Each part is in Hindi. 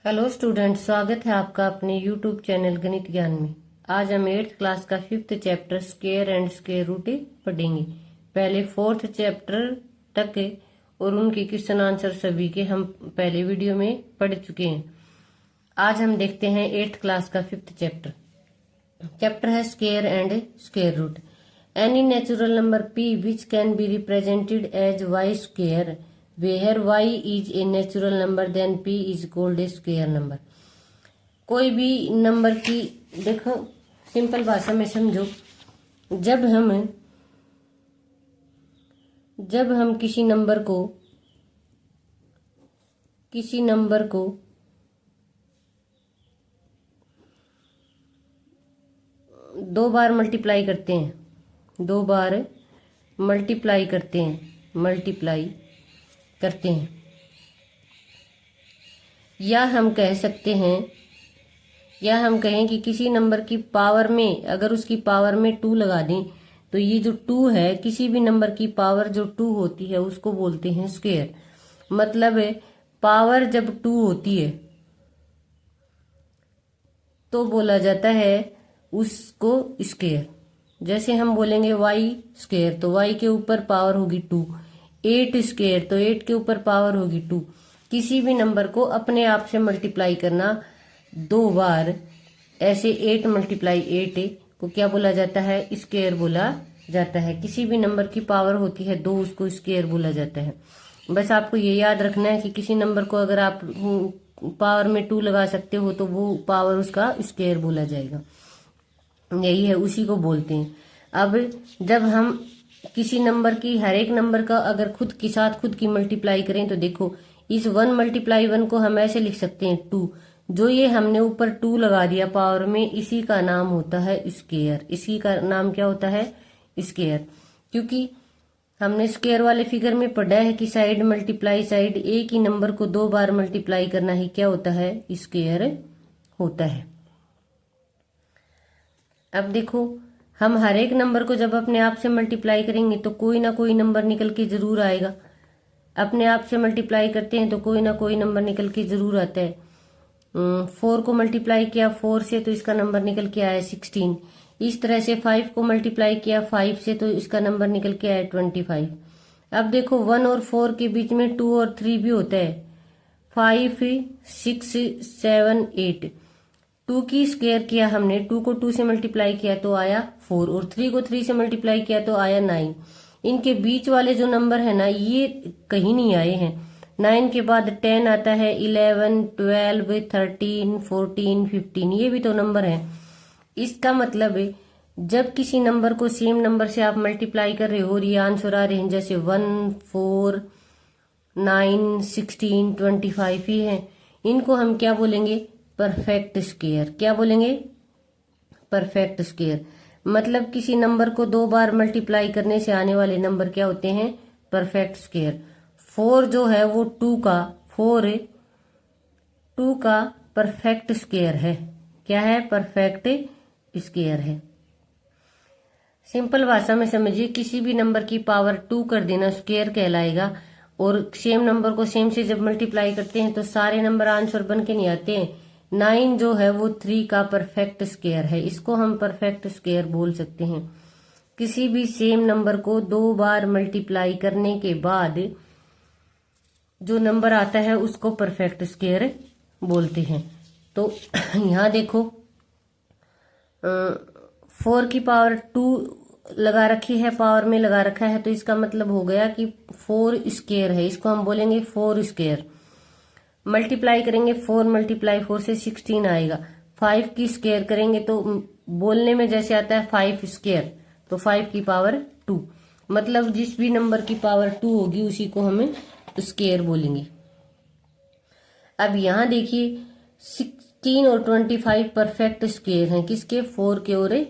हेलो स्टूडेंट, स्वागत है आपका अपने यूट्यूब चैनल गणित ज्ञान में। आज हम 8th क्लास का 5th chapter square and square root पढ़ेंगे। पहले 4th चैप्टर तक के और उनके क्वेश्चन आंसर सभी के हम पहले वीडियो में पढ़ चुके हैं। आज हम देखते हैं 8th क्लास का 5th चैप्टर। चैप्टर है square and square root. Any natural number p which can be represented as y square where y is a natural number then p is called a square number। कोई भी नंबर की देखो सिंपल भाषा में समझो। जब हम किसी नंबर को दो बार मल्टीप्लाई करते हैं या हम कहें कि किसी नंबर की पावर में अगर उसकी पावर में 2 लगा दें तो ये जो 2 है, किसी भी नंबर की पावर जो 2 होती है उसको बोलते हैं स्क्वायर। मतलब पावर जब 2 होती है तो बोला जाता है उसको स्क्वायर। जैसे हम बोलेंगे y स्क्वायर तो y के ऊपर पावर होगी 2, 8 स्क्वायर तो 8 के ऊपर पावर होगी 2। किसी भी नंबर को अपने आप से मल्टीप्लाई करना 2 बार, ऐसे 8 मल्टीप्लाई 8 को क्या बोला जाता है? स्क्वायर बोला जाता है। किसी भी नंबर की पावर होती है 2, उसको स्क्वायर बोला जाता है। बस आपको ये याद रखना है कि किसी नंबर को अगर आप पावर में 2 लगा सकते हो तो वो पावर उसका स्क्वायर बोला जाएगा। यही है, उसी को बोलते हैं। अब जब हम किसी नंबर की हर एक नंबर का अगर खुद की मल्टीप्लाई करें तो देखो इस 1 × 1 को हम ऐसे लिख सकते हैं 2। जो ये हमने ऊपर 2 लगा दिया पावर में, इसी का नाम होता है स्क्वायर। इसी का नाम क्या होता है? स्क्वायर। क्योंकि हमने स्क्वायर वाले फिगर में पढ़ा है कि साइड मल्टीप्लाई साइड, एक ही नंबर को 2 बार मल्टीप्लाई करना ही क्या होता है? स्क्वायर होता है। अब देखो हम हर एक नंबर को जब अपने आप से मल्टीप्लाई करेंगे तो कोई ना कोई नंबर निकल के जरूर आएगा। अपने आप से मल्टीप्लाई करते हैं तो कोई ना कोई नंबर निकल के जरूर आता है। 4 को मल्टीप्लाई किया 4 से तो इसका नंबर निकल के आया 16। इस तरह से 5 को मल्टीप्लाई किया 5 से तो इसका नंबर निकल के आया 25। अब देखो 1 और 4 के बीच में 2 और 3 भी होता है। 5, 6, 7, 8। 2 की स्क्वायर किया हमने, 2 को 2 से मल्टीप्लाई किया तो आया 4 और 3 को 3 से मल्टीप्लाई किया तो आया 9। इनके बीच वाले जो नंबर है ना, ये कहीं नहीं आए हैं। 9 के बाद 10 आता है, 11, 12, 13, 14, 15, ये भी तो नंबर है। इसका मतलब है जब किसी नंबर को सेम नंबर से आप मल्टीप्लाई कर रहे हो और ये आंसर आ रहे हैं जैसे 1, 4, 9, 16, 25 ही है, इनको हम क्या बोलेंगे? Perfect square. क्या बोलेंगे? Perfect square. मतलब किसी नंबर को 2 बार मल्टीप्लाई करने से आने वाले नंबर क्या होते हैं? Perfect square. 4 जो है वो 2 का परफेक्ट स्क्वायर है। क्या है? परफेक्ट स्क्वायर है। सिंपल भाषा में समझिए, किसी भी नंबर की पावर 2 कर देना स्क्वायर कहलाएगा। और सेम नंबर को सेम से जब मल्टीप्लाई करते हैं तो सारे नंबर आंसर बन के नहीं आते हैं। 9 जो है वो 3 का परफेक्ट स्क्वायर है, इसको हम परफेक्ट स्क्वायर बोल सकते हैं। किसी भी सेम नंबर को 2 बार मल्टीप्लाई करने के बाद जो नंबर आता है उसको परफेक्ट स्क्वायर बोलते हैं। तो यहाँ देखो 4 की पावर 2 लगा रखी है, पावर में लगा रखा है, तो इसका मतलब हो गया कि 4 स्क्वायर है। इसको हम बोलेंगे 4 स्क्वायर। मल्टीप्लाई करेंगे 4 × 4 से 16 आएगा। 5 की स्क्वायर करेंगे तो बोलने में जैसे आता है 5 स्क्वायर, तो 5 की पावर 2। मतलब जिस भी नंबर की पावर 2 होगी उसी को हमें स्क्वायर बोलेंगे। अब यहाँ देखिए 16 और 25 परफेक्ट स्क्वायर हैं। किसके? 4 के और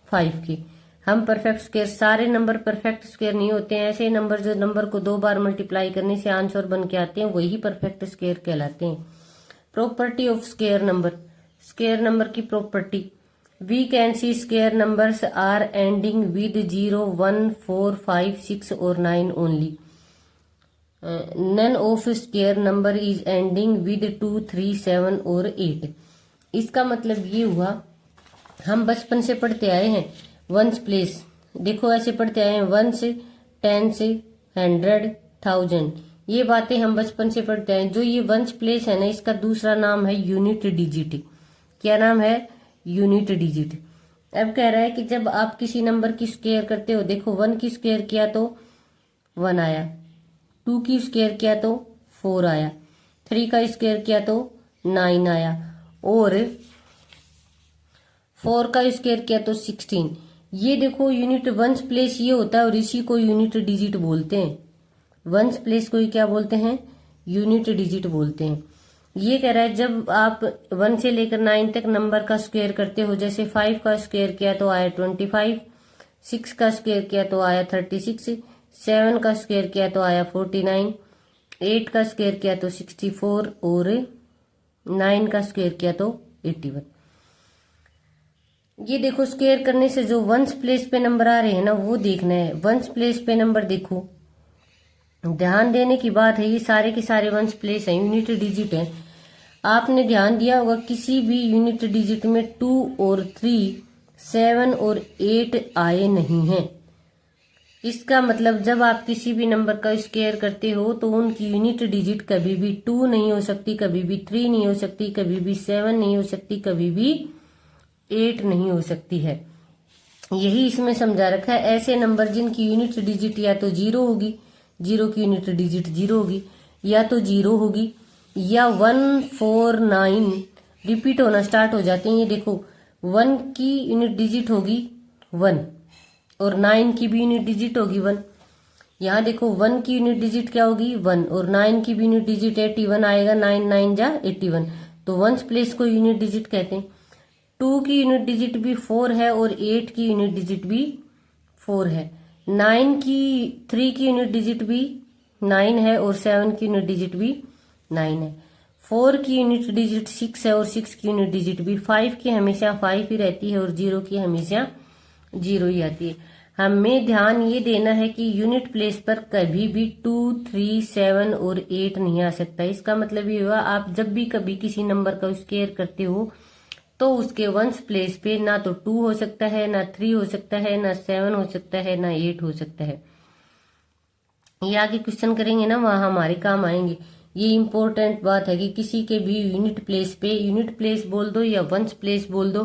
5 के। हम परफेक्ट स्क्वायर, सारे नंबर परफेक्ट स्क्वायर नहीं होते हैं। ऐसे नंबर जो नंबर को 2 बार मल्टीप्लाई करने से आंसर बन के आते हैं वही परफेक्ट स्क्वायर कहलाते हैं। Property of square number. Square number की property. We can see square numbers are ending with 0, 1, 4, 5, 6 और 9 only. None of square number is ending with 2, 3, 7 और 8। इसका मतलब ये हुआ, हम बचपन से पढ़ते आए हैं वंस प्लेस, देखो ऐसे पढ़ते आए हैं वंस, टेंस, 100, 1000, ये बातें हम बचपन से पढ़ते आए हैं। जो ये वंस प्लेस है ना, इसका दूसरा नाम है यूनिट डिजिट। क्या नाम है? Unit digit. अब कह रहा है कि जब आप किसी नंबर की स्क्वायर करते हो, देखो 1 की स्क्वायर किया तो 1 आया, 2 की स्क्वायर किया तो 4 आया, 3 का स्क्वायर किया तो 9 आया, और 4 का स्क्वायर किया तो 16। ये देखो यूनिट वंस प्लेस ये होता है, और इसी को यूनिट डिजिट बोलते हैं। वंस प्लेस को क्या बोलते हैं? यूनिट डिजिट बोलते हैं। ये कह रहा है जब आप 1 से लेकर 9 तक नंबर का स्क्वायर करते हो, जैसे 5 का स्क्वायर किया तो आया 25, 6 का स्क्वायर किया तो आया 36, 7 का स्क्वायर किया तो आया 49, 8 का स्क्वायर किया तो 64, और 9 का स्क्वायर किया तो 81। ये देखो स्क्वायर करने से जो वंस प्लेस पे नंबर आ रहे हैं ना, वो देखना है। वंस प्लेस पे नंबर देखो, ध्यान देने की बात है, ये सारे के सारे वंस प्लेस हैं, यूनिट डिजिट है। आपने ध्यान दिया होगा किसी भी यूनिट डिजिट में 2 और 3, 7 और 8 आए नहीं हैं। इसका मतलब जब आप किसी भी नंबर का स्क्वायर करते हो तो उनकी यूनिट डिजिट कभी भी 2 नहीं हो सकती, कभी भी 3 नहीं हो सकती, कभी भी 7 नहीं हो सकती, कभी भी 8 नहीं हो सकती है। यही इसमें समझा रखा है। ऐसे नंबर जिनकी यूनिट डिजिट या तो 0 होगी, 0 की यूनिट डिजिट 0 होगी, या तो 0 होगी, या 1, 4, 9 रिपीट होना स्टार्ट हो जाते हैं। ये देखो 1 की यूनिट डिजिट होगी 1, और 9 की भी यूनिट डिजिट होगी 1। यहाँ देखो 1 की यूनिट डिजिट क्या होगी 1, और 9 की भी यूनिट डिजिट 81 आएगा, 9 9 जा 81, तो वंस प्लेस को यूनिट डिजिट कहते हैं। 2 की यूनिट डिजिट भी 4 है, और 8 की यूनिट डिजिट भी 4 है। 3 की यूनिट डिजिट भी 9 है, और 7 की यूनिट डिजिट भी 9 है। 4 की यूनिट डिजिट 6 है, और 6 की यूनिट डिजिट भी 5 की हमेशा 5 ही रहती है, और 0 की हमेशा 0 ही आती है। हमें ध्यान ये देना है कि यूनिट प्लेस पर कभी भी 2, 3, 7 और 8 नहीं आ सकता। इसका मतलब ये हुआ, आप जब भी कभी किसी नंबर का स्क्वायर करते हो तो उसके वंस प्लेस पे ना तो 2 हो सकता है, ना 3 हो सकता है, ना 7 हो सकता है, ना 8 हो सकता है। ये आगे क्वेश्चन करेंगे ना, वहां हमारे काम आएंगे। ये इंपॉर्टेंट बात है कि किसी के भी यूनिट प्लेस पे, यूनिट प्लेस बोल दो या वंस प्लेस बोल दो,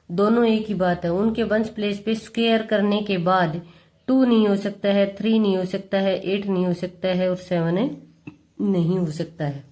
दोनों एक ही बात है। उनके वंस प्लेस पे स्क्वायर करने के बाद 2 नहीं हो सकता है, 3 नहीं हो सकता है, 8 नहीं हो सकता है, और 7 नहीं हो सकता है।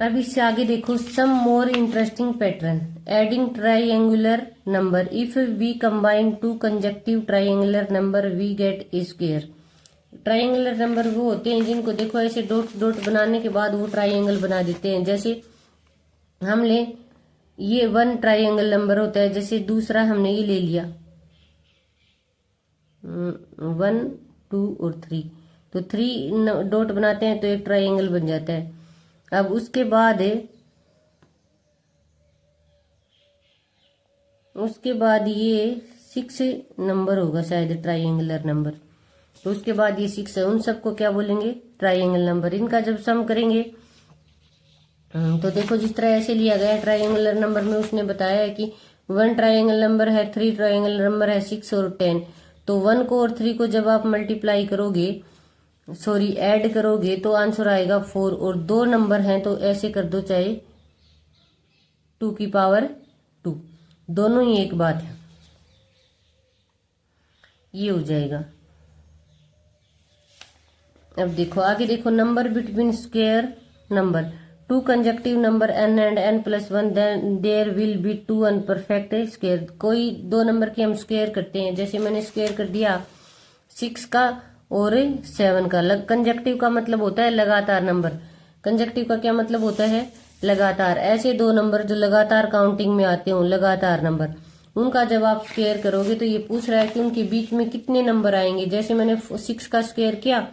अब इससे आगे देखो, some more interesting pattern, adding triangular number, if we combine 2 consecutive triangular number we get a square. Triangular number वो होते हैं जिनको देखो ऐसे डॉट डॉट बनाने के बाद वो ट्राइंगल बना देते हैं। जैसे हम ले, ये 1 ट्राइंगल नंबर होता है, जैसे दूसरा हमने ये ले लिया 1, 2 और 3, तो 3 डॉट बनाते हैं तो एक ट्राइंगल बन जाता है। अब उसके बाद ये 6 नंबर होगा शायद ट्राइंगुलर नंबर, तो उसके बाद ये 6 है, उन सबको क्या बोलेंगे? Triangle number. इनका जब सम करेंगे तो देखो जिस तरह ऐसे लिया गया है ट्राइंगुलर नंबर में, उसने बताया है कि 1 ट्राइंगल नंबर है, 3 ट्राइंगल नंबर है, 6 और 10। तो 1 को और 3 को जब आप मल्टीप्लाई करोगे, ऐड करोगे तो आंसर आएगा 4, और 2 नंबर हैं तो ऐसे कर दो, चाहे 2 की पावर 2, दोनों ही एक बात है, ये हो जाएगा। अब देखो आगे देखो, number between square number 2 consecutive number n and n+1, then there will be 2 unperfect square. कोई 2 नंबर के हम स्क्वायर करते हैं, जैसे मैंने स्क्वायर कर दिया 6 का और 7 का। कंजेक्टिव का मतलब होता है लगातार नंबर, कंजेक्टिव का क्या मतलब होता है? लगातार। ऐसे 2 नंबर जो लगातार काउंटिंग में आते हो, लगातार नंबर, उनका जब आप स्क्वायर करोगे तो ये पूछ रहा है कि उनके बीच में कितने नंबर आएंगे। जैसे मैंने 6 का स्क्वायर किया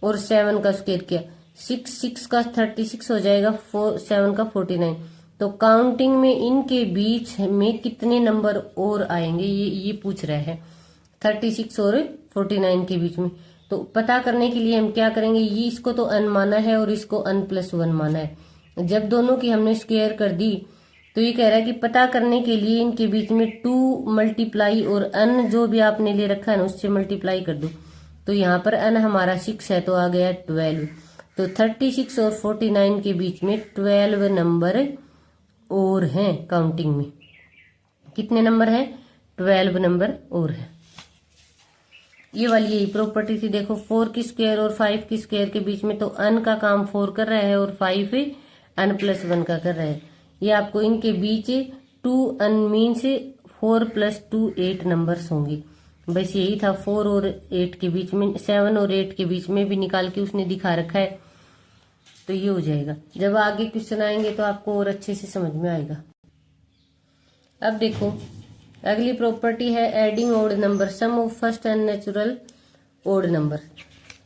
और 7 का स्क्वायर किया, 6 का 36 हो जाएगा, 7 का 49। तो काउंटिंग में इनके बीच में कितने नंबर और आएंगे, ये पूछ रहा है 36 और 49 के बीच में। तो पता करने के लिए हम क्या करेंगे, ये इसको तो n माना है और इसको n+1 माना है। जब दोनों की हमने स्क्वायर कर दी तो ये कह रहा है कि पता करने के लिए इनके बीच में 2 मल्टीप्लाई और n जो भी आपने ले रखा है ना उससे मल्टीप्लाई कर दो। तो यहाँ पर n हमारा 6 है तो आ गया 12। तो 36 और 49 के बीच में 12 नंबर और हैं। काउंटिंग में कितने नंबर हैं, 12 नंबर और है। ये वाली यही प्रॉपर्टी थी। देखो 4 की स्क्वायर और 5 की स्क्वायर के बीच में तो n का काम 4 कर रहा है और 5 n+1 का कर रहा है। ये आपको इनके बीच 2n मीन्स 4 + 2 8 नंबर्स होंगे। बस यही था। 4 और 8 के बीच में, 7 और 8 के बीच में भी निकाल के उसने दिखा रखा है। तो ये हो जाएगा। जब आगे क्वेश्चन आएंगे तो आपको और अच्छे से समझ में आएगा। अब देखो अगली प्रॉपर्टी है adding odd number, sum of first n natural odd number.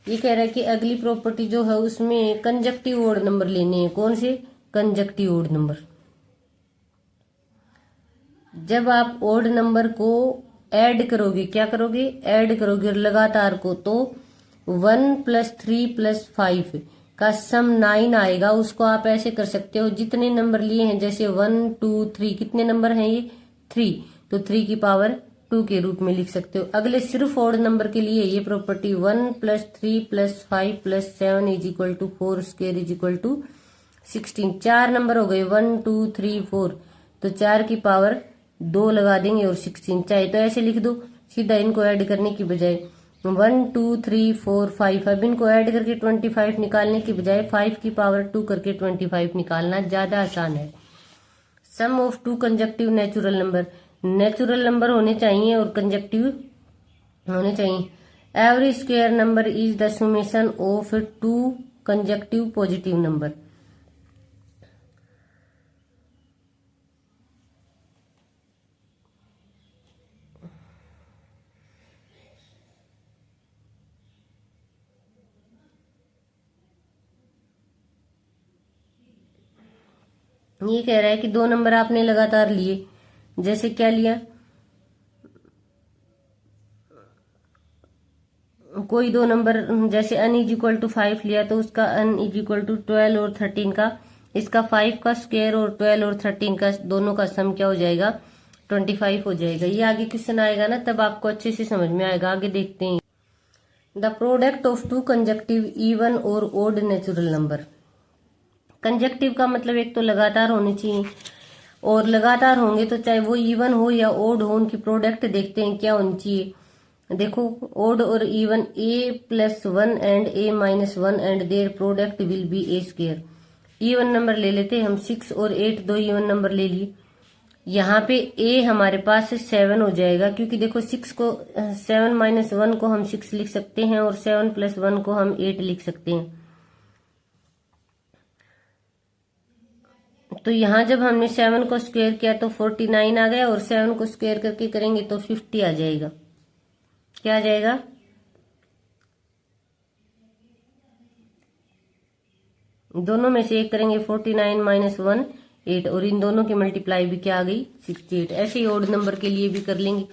ये कह रहा है कि अगली प्रॉपर्टी जो है उसमें कंजक्टिव ओड नंबर लेने हैं। कौन से, कंजक्टिव ओड नंबर। जब आप ओड नंबर को ऐड करोगे, क्या करोगे, ऐड करोगे लगातार को, तो 1 + 3 + 5 का सम 9 आएगा। उसको आप ऐसे कर सकते हो, जितने नंबर लिए हैं जैसे 1 2 3, कितने नंबर हैं ये 3, तो 3 की पावर 2 के रूप में लिख सकते हो। अगले सिर्फ ओड नंबर के लिए ये प्रॉपर्टी 1 + 3 + 5 + 7 = 4 स्क्वायर = 16। 4 नंबर हो गए 1 2 3 4, तो 4 की पावर 2 लगा देंगे और 16। चाहे तो ऐसे लिख दो सीधा, इनको ऐड करने की बजाय 1 2 3 4 5। अब इनको ऐड करके 25 निकालने की बजाय 5 की पावर 2 करके 25 निकालना ज्यादा आसान है। Sum of 2 consecutive natural number, natural number होने चाहिए और कंजक्टिव होने चाहिए। Every square number is the summation of 2 consecutive positive number. ये कह रहा है कि 2 नंबर आपने लगातार लिए, जैसे क्या लिया, कोई 2 नंबर जैसे n = 5 लिया तो उसका n = 12 और 13 का, इसका 5 का स्क्वायर और 12 और 13 का दोनों का सम क्या हो जाएगा, 25 हो जाएगा। ये आगे क्वेश्चन आएगा ना तब आपको अच्छे से समझ में आएगा। आगे देखते हैं। The product of 2 conjunctive even और ओड नेचुरल नंबर। कंजक्टिव का मतलब एक तो लगातार होनी चाहिए, और लगातार होंगे तो चाहे वो इवन हो या ओड हो, उनकी प्रोडक्ट देखते हैं क्या होनी चाहिए। देखो ओड और even a+1 and a-1 and their product will be a square. Even number ले लेते हैं हम, 6 और 8 दो इवन नंबर ले लिए। यहाँ पे a हमारे पास 7 हो जाएगा, क्योंकि देखो 6 को 7 - 1 को हम 6 लिख सकते हैं और 7 + 1 को हम 8 लिख सकते हैं। तो यहाँ जब हमने 7 को स्क्वायर किया तो 49 आ गया, और 7 को स्क्वायर करके करेंगे तो 50 आ जाएगा। क्या आ जाएगा, दोनों में से एक करेंगे 49 - 1 8, और इन दोनों की मल्टीप्लाई भी क्या आ गई 68। ऐसे ही ओड नंबर के लिए भी कर लेंगे।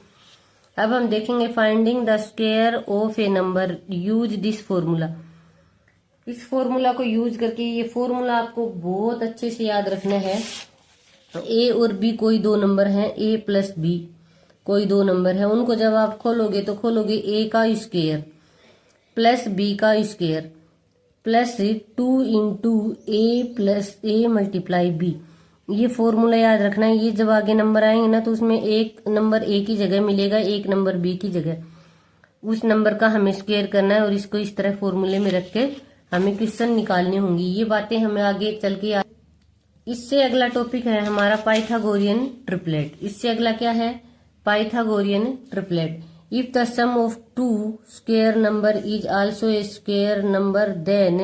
अब हम देखेंगे finding the square of A number, use this formula. इस फॉर्मूला को यूज करके, ये फॉर्मूला आपको बहुत अच्छे से याद रखना है। ए और बी कोई 2 नंबर हैं, ए + बी कोई 2 नंबर है, उनको जब आप खोलोगे तो खोलोगे a का स्क्वायर प्लस b का square plus 2 × a + a × b। ये फॉर्मूला याद रखना है। ये जब आगे नंबर आएंगे ना तो उसमें एक नंबर a की जगह मिलेगा, एक नंबर b की जगह। उस नंबर का हमें स्क्वायर करना है और इसको इस तरह फॉर्मूले में रख के हमें क्वेश्चन निकालने होंगी। ये बातें हमें आगे चल के इससे अगला टॉपिक है हमारा पाइथागोरियन ट्रिपलेट। इससे अगला क्या है, Pythagorean triplet. If the sum of 2 square number is also a square number then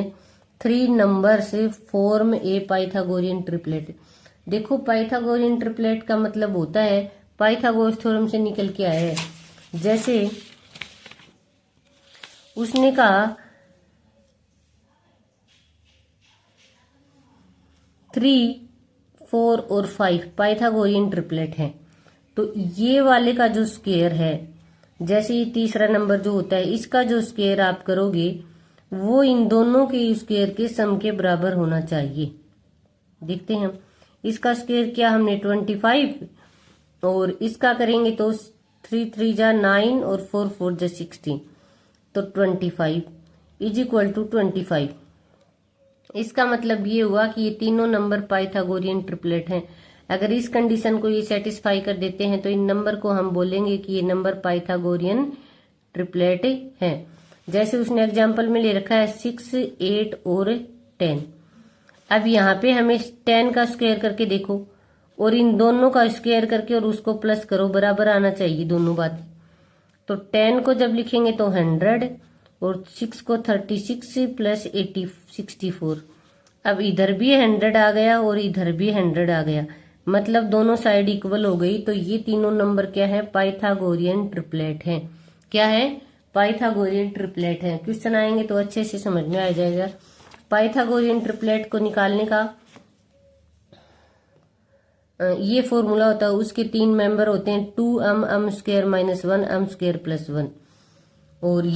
3 numbers form a Pythagorean triplet. देखो पाइथागोरियन ट्रिपलेट का मतलब होता है, पाइथागोरस थ्योरम से निकल के आया है। जैसे उसने कहा 3 4 और 5 पाइथागोरियन ट्रिपलेट है, तो ये वाले का जो स्क्वायर है जैसे ये तीसरा नंबर जो होता है इसका जो स्क्वायर आप करोगे वो इन दोनों के स्क्वायर के सम के बराबर होना चाहिए। देखते हैं हम, इसका स्क्वायर किया हमने 25 और इसका करेंगे तो 3 3 जा 9 और 4 4 जा 16, तो 25 इज इक्वल टू 25। इसका मतलब ये हुआ कि ये तीनों नंबर पाइथागोरियन ट्रिपलेट हैं। अगर इस कंडीशन को ये सेटिस्फाई कर देते हैं तो इन नंबर को हम बोलेंगे कि ये नंबर पाइथागोरियन ट्रिपलेट है। जैसे उसने एग्जाम्पल में ले रखा है 6 8 और 10। अब यहाँ पे हमें 10 का स्क्वायर करके देखो और इन दोनों का स्क्वायर करके और उसको प्लस करो, बराबर आना चाहिए दोनों बात। तो 10 को जब लिखेंगे तो 100 और 6 को 36 प्लस 80 64। अब इधर भी 100 आ गया और इधर भी 100 आ गया, मतलब दोनों साइड इक्वल हो गई। तो ये तीनों नंबर क्या है, पाइथागोरियन ट्रिपलेट है। क्या है, पाइथागोरियन ट्रिपलेट है। क्वेश्चन आएंगे तो अच्छे से समझ में आ जाएगा। पाइथागोरियन ट्रिपलेट को निकालने का ये फॉर्मूला होता है, उसके 3 मेंबर होते हैं 2m m² - 1 m² + 1 और ये